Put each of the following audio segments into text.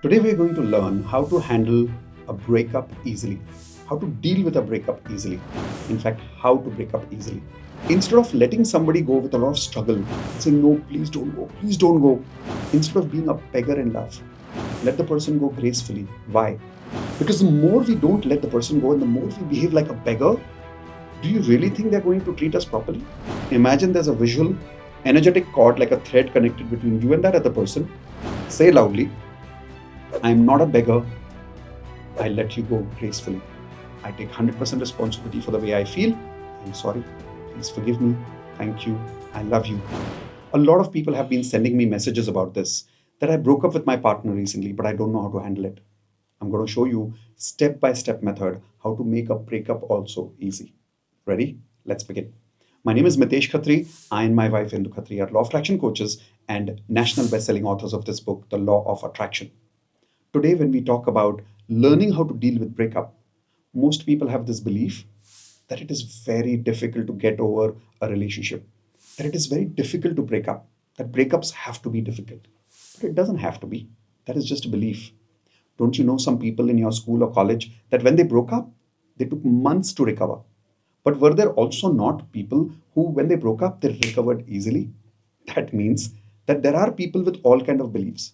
Today, we're going to learn how to handle a breakup easily, how to deal with a breakup easily. In fact, how to break up easily. Instead of letting somebody go with a lot of struggle, saying, no, please don't go. Instead of being a beggar in love, let the person go gracefully. Why? Because the more we don't let the person go and the more we behave like a beggar, do you really think they're going to treat us properly? Imagine there's a visual, energetic cord like a thread connected between you and that other person. Say loudly, I am not a beggar. I let you go gracefully. I take 100% responsibility for the way I feel. I'm sorry. Please forgive me. Thank you. I love you. A lot of people have been sending me messages about this that I broke up with my partner recently, but I don't know how to handle it. I'm going to show you step by step method how to make a breakup also easy. Ready? Let's begin. My name is Mitesh Khatri. I and my wife Indu Khatri are law of attraction coaches and national best-selling authors of this book, The Law of Attraction. Today, when we talk about learning how to deal with breakup, most people have this belief that it is very difficult to get over a relationship, that it is very difficult to break up, that breakups have to be difficult. But it doesn't have to be. That is just a belief. Don't you know some people in your school or college that when they broke up, they took months to recover? But were there also not people who, when they broke up, they recovered easily? That means that there are people with all kind of beliefs.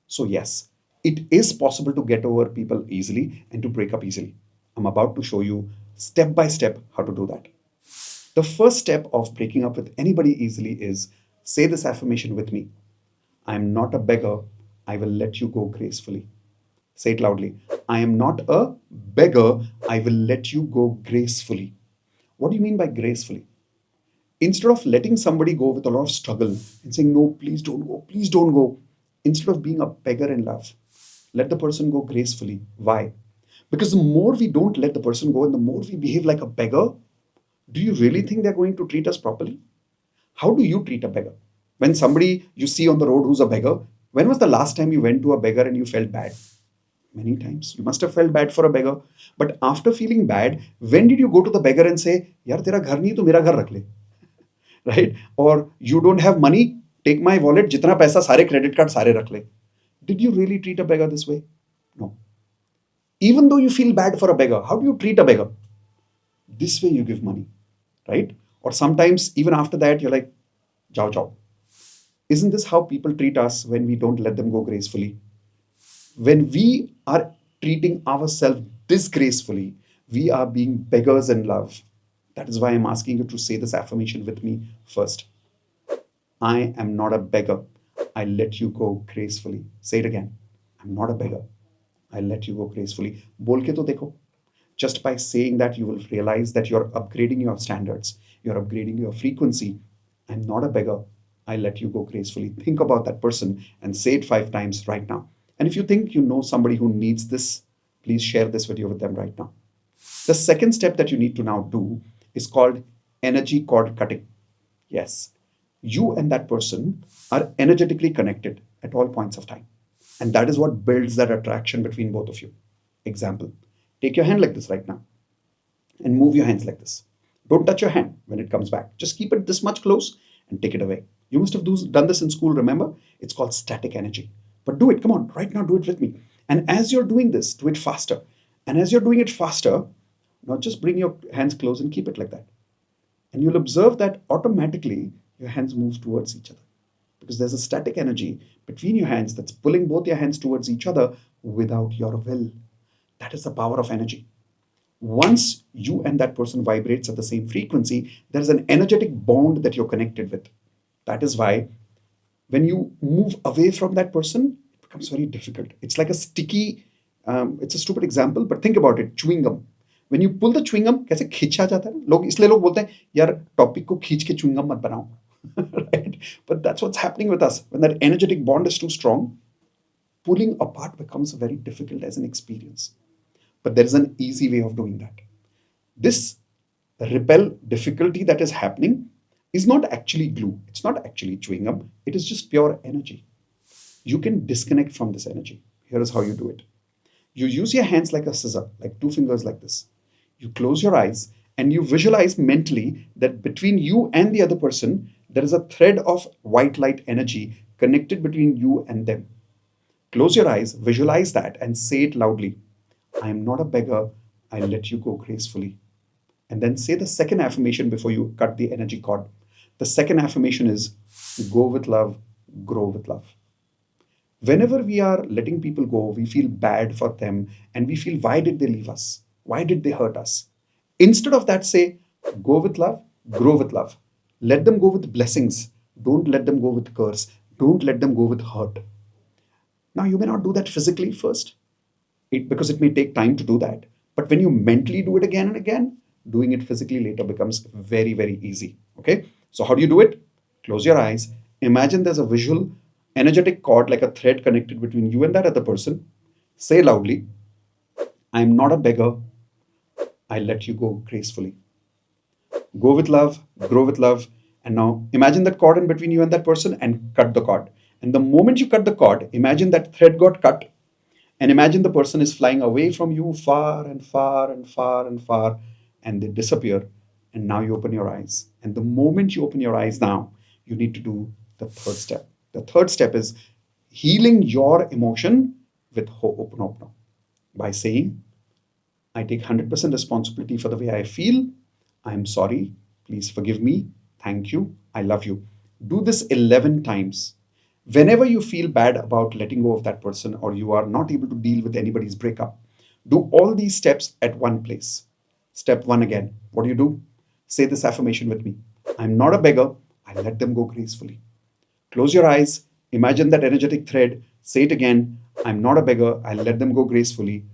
So yes, it is possible to get over people easily and to break up easily. I'm about to show you step by step how to do that. The first step of breaking up with anybody easily is say this affirmation with me. I am not a beggar. I will let you go gracefully. Say it loudly. I am not a beggar. I will let you go gracefully. What do you mean by gracefully? Instead of letting somebody go with a lot of struggle and saying, no, please don't go, instead of being a beggar in love, let the person go gracefully. Why? Because the more we don't let the person go and the more we behave like a beggar, do you really think they're going to treat us properly? How do you treat a beggar? When somebody you see on the road who's a beggar, when was the last time you went to a beggar and you felt bad? Many times. You must have felt bad for a beggar. But after feeling bad, when did you go to the beggar and say, यार तेरा घर नहीं तो मेरा घर रख ले? Right? Or you don't have money, take my wallet, जितना पैसा सारे credit card सारे रख ले. Did you really treat a beggar this way? No. Even though you feel bad for a beggar, how do you treat a beggar? This way you give money, right? Or sometimes even after that, you're like, jao jao. Isn't this how people treat us when we don't let them go gracefully? When we are treating ourselves disgracefully, we are being beggars in love. That is why I'm asking you to say this affirmation with me first. I am not a beggar. I let you go gracefully. Say it again. I'm not a beggar. I let you go gracefully. बोल के तो देखो. Just by saying that, you will realize that you're upgrading your standards. You're upgrading your frequency. I'm not a beggar. I let you go gracefully. Think about that person and say it 5 times right now. And if you think you know somebody who needs this, please share this video with them right now. The second step that you need to now do is called energy cord cutting. Yes, you and that person are energetically connected at all points of time. And that is what builds that attraction between both of you. Example, take your hand like this right now and move your hands like this. Don't touch your hand when it comes back. Just keep it this much close and take it away. You must have done this in school, remember? It's called static energy. But do it, come on, right now, do it with me. And as you're doing this, do it faster. And as you're doing it faster, now just bring your hands close and keep it like that. And you'll observe that automatically your hands move towards each other because there's a static energy between your hands that's pulling both your hands towards each other without your will. That is the power of energy. Once you and that person vibrates at the same frequency, there's an energetic bond that you're connected with. That is why when you move away from that person, it becomes very difficult. It's like a sticky, it's a stupid example, but think about it, chewing gum. When you pull the chewing gum, कैसे खींचा जाता है लोग इसलिए लोग बोलते हैं यार टॉपिक को खींच के chewing gum मत बनाओ. Right? But that's what's happening with us. When that energetic bond is too strong, pulling apart becomes very difficult as an experience. But there is an easy way of doing that. This repel difficulty that is happening is not actually glue. It's not actually chewing gum. It is just pure energy. You can disconnect from this energy. Here is how you do it. You use your hands like a scissor, like 2 fingers like this. You close your eyes and you visualize mentally that between you and the other person, there is a thread of white light energy connected between you and them. Close your eyes, visualize that, and say it loudly. I am not a beggar. I let you go gracefully. And then say the second affirmation before you cut the energy cord. The second affirmation is go with love, grow with love. Whenever we are letting people go, we feel bad for them and we feel, why did they leave us? Why did they hurt us? Instead of that, say, go with love, grow with love. Let them go with blessings. Don't let them go with curse. Don't let them go with hurt. Now, you may not do that physically first, because it may take time to do that. But when you mentally do it again and again, doing it physically later becomes very, very easy. Okay. So, how do you do it? Close your eyes. Imagine there's a visual, energetic cord like a thread connected between you and that other person. Say loudly, I'm not a beggar. I let you go gracefully. Go with love, grow with love. And now imagine that cord in between you and that person and cut the cord. And the moment you cut the cord, imagine that thread got cut. And imagine the person is flying away from you far and far and far and far, and they disappear. And now you open your eyes. And the moment you open your eyes now, you need to do the third step. The third step is healing your emotion with Ho'oponopono by saying, I take 100% responsibility for the way I feel. I'm sorry. Please forgive me. Thank you. I love you. Do this 11 times. Whenever you feel bad about letting go of that person or you are not able to deal with anybody's breakup, do all these steps at one place. Step one again. What do? Say this affirmation with me. I'm not a beggar. I let them go gracefully. Close your eyes. Imagine that energetic thread. Say it again. I'm not a beggar. I let them go gracefully.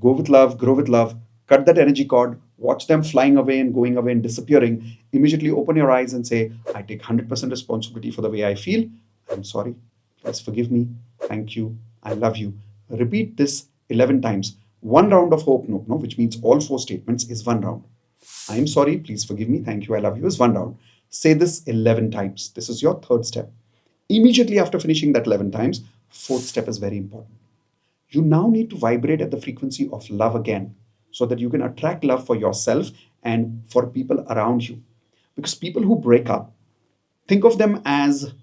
Go with love, grow with love. Cut that energy cord. Watch them flying away and going away and disappearing. Immediately open your eyes and say, I take 100% responsibility for the way I feel. I'm sorry. Please forgive me. Thank you. I love you. Repeat this 11 times. One round of Ho'oponopono, which means all four statements, is one round. I am sorry. Please forgive me. Thank you. I love you is one round. Say this 11 times. This is your third step. Immediately after finishing that 11 times, fourth step is very important. You now need to vibrate at the frequency of love again so that you can attract love for yourself and for people around you. Because people who break up, think of them as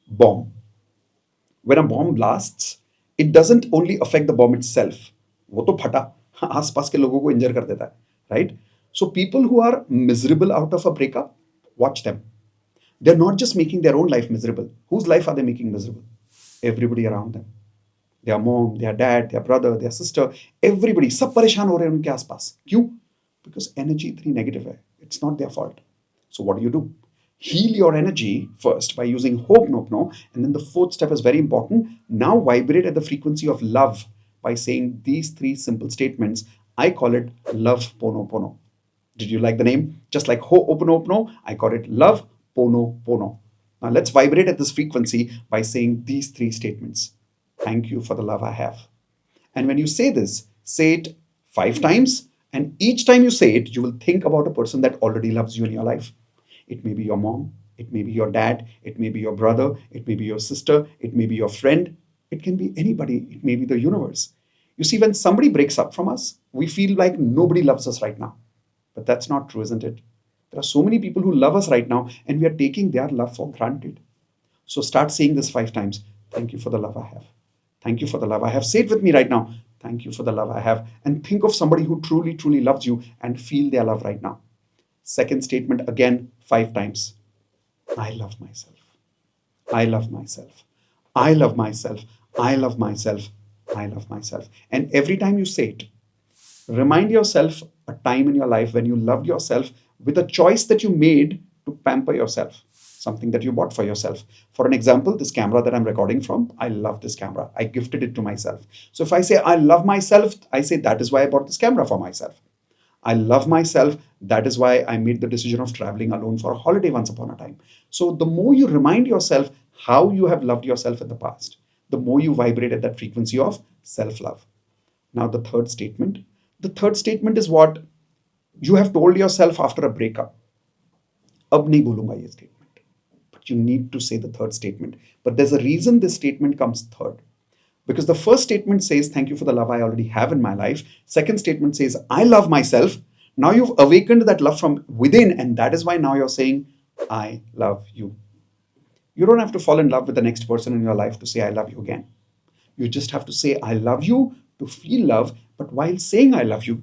bomb. When a bomb blasts, it doesn't only affect the bomb itself. वो तो फटा आसपास के लोगों को इंजर कर देता है, right? So people who are miserable out of a breakup, watch them. They're not just making their own life miserable. Whose life are they making miserable? Everybody around them. Their mom, their dad, their brother, their sister, everybody, सब परेशान हो रहे हैं उनके आसपास. क्यों? Because energy इतनी negative है. It's not their fault. So what do? Heal your energy first by using Ho'oponopono, and then the fourth step is very important. Now vibrate at the frequency of love by saying these three simple statements. I call it Love Pono. Did you like the name? Just like Ho'oponopono, I call it Love Pono. Now let's vibrate at this frequency by saying these three statements. Thank you for the love I have. And when you say this, say it 5 times. And each time you say it, you will think about a person that already loves you in your life. It may be your mom. It may be your dad. It may be your brother. It may be your sister. It may be your friend. It can be anybody. It may be the universe. You see, when somebody breaks up from us, we feel like nobody loves us right now. But that's not true, isn't it? There are so many people who love us right now, and we are taking their love for granted. So start saying this 5 times. Thank you for the love I have. Thank you for the love I have. Say it with me right now. Thank you for the love I have. And think of somebody who truly, truly loves you and feel their love right now. Second statement again, 5 times. I love myself. I love myself. I love myself. I love myself. I love myself. And every time you say it, remind yourself a time in your life when you loved yourself with a choice that you made to pamper yourself. Something that you bought for yourself. For an example, this camera that I'm recording from, I love this camera. I gifted it to myself. So if I say I love myself, I say that is why I bought this camera for myself. I love myself. That is why I made the decision of traveling alone for a holiday once upon a time. So the more you remind yourself how you have loved yourself in the past, the more you vibrate at that frequency of self-love. Now the third statement. The third statement is what you have told yourself after a breakup. अब नहीं बोलूंगा ये statement. But you need to say the third statement. But there's a reason this statement comes third. Because the first statement says, thank you for the love I already have in my life. Second statement says, I love myself. Now you've awakened that love from within, and that is why now you're saying, I love you. You don't have to fall in love with the next person in your life to say, I love you again. You just have to say, I love you to feel love, but while saying I love you,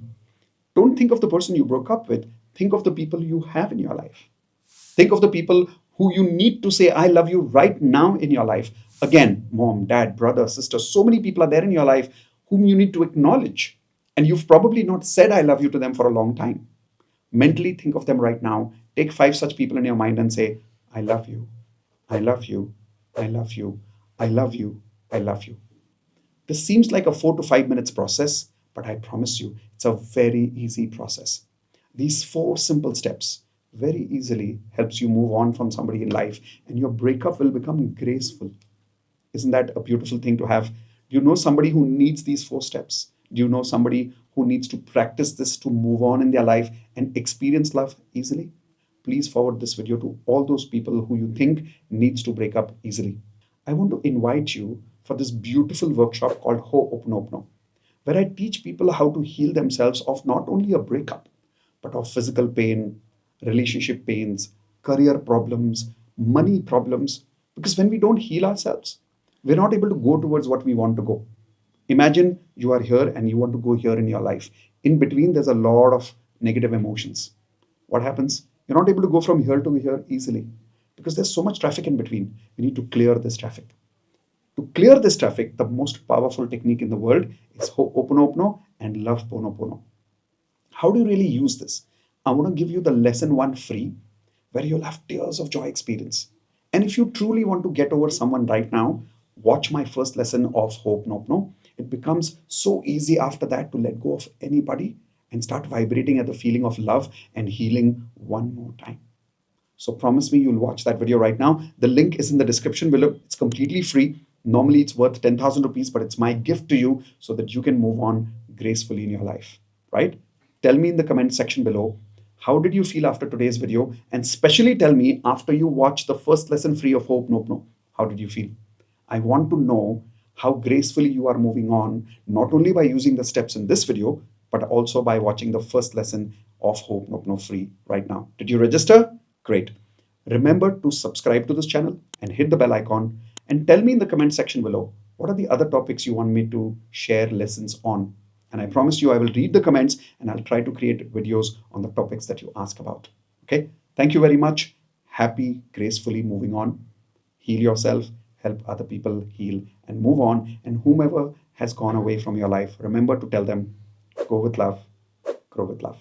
don't think of the person you broke up with. Think of the people you have in your life. Think of the people who you need to say, I love you right now in your life. Again, mom, dad, brother, sister, so many people are there in your life whom you need to acknowledge. And you've probably not said, I love you to them for a long time. Mentally think of them right now. Take five such people in your mind and say, I love you. I love you. I love you. I love you. I love you. This seems like a 4 to 5 minutes process, but I promise you, it's a very easy process. These four simple steps very easily helps you move on from somebody in life, and your breakup will become graceful. Isn't that a beautiful thing to have? Do you know somebody who needs these four steps? Do you know somebody who needs to practice this to move on in their life and experience love easily? Please forward this video to all those people who you think needs to break up easily. I want to invite you for this beautiful workshop called Ho'oponopono, where I teach people how to heal themselves of not only a breakup, but of physical pain, relationship pains, career problems, money problems. Because when we don't heal ourselves, we're not able to go towards what we want to go. Imagine you are here and you want to go here in your life. In between, there's a lot of negative emotions. What happens? You're not able to go from here to here easily because there's so much traffic in between. We need to clear this traffic. To clear this traffic, the most powerful technique in the world is Ho'oponopono and Love Ponopono. How do you really use this? I want to give you the lesson one free, where you'll have tears of joy experience. And if you truly want to get over someone right now, watch my first lesson of Ho'oponopono. It becomes so easy after that to let go of anybody and start vibrating at the feeling of love and healing one more time. So promise me you'll watch that video right now. The link is in the description below. It's completely free. Normally it's worth 10,000 rupees, but it's my gift to you so that you can move on gracefully in your life, right? Tell me in the comment section below, how did you feel after today's video? And especially tell me after you watch the first lesson free of Ho'oponopono, how did you feel? I want to know how gracefully you are moving on, not only by using the steps in this video, but also by watching the first lesson of Ho'oponopono free right now. Did you register? Great. Remember to subscribe to this channel and hit the bell icon, and tell me in the comment section below, what are the other topics you want me to share lessons on? And I promise you, I will read the comments and I'll try to create videos on the topics that you ask about. Okay. Thank you very much. Happy, gracefully moving on. Heal yourself, help other people heal and move on. And whomever has gone away from your life, remember to tell them, go with love, grow with love.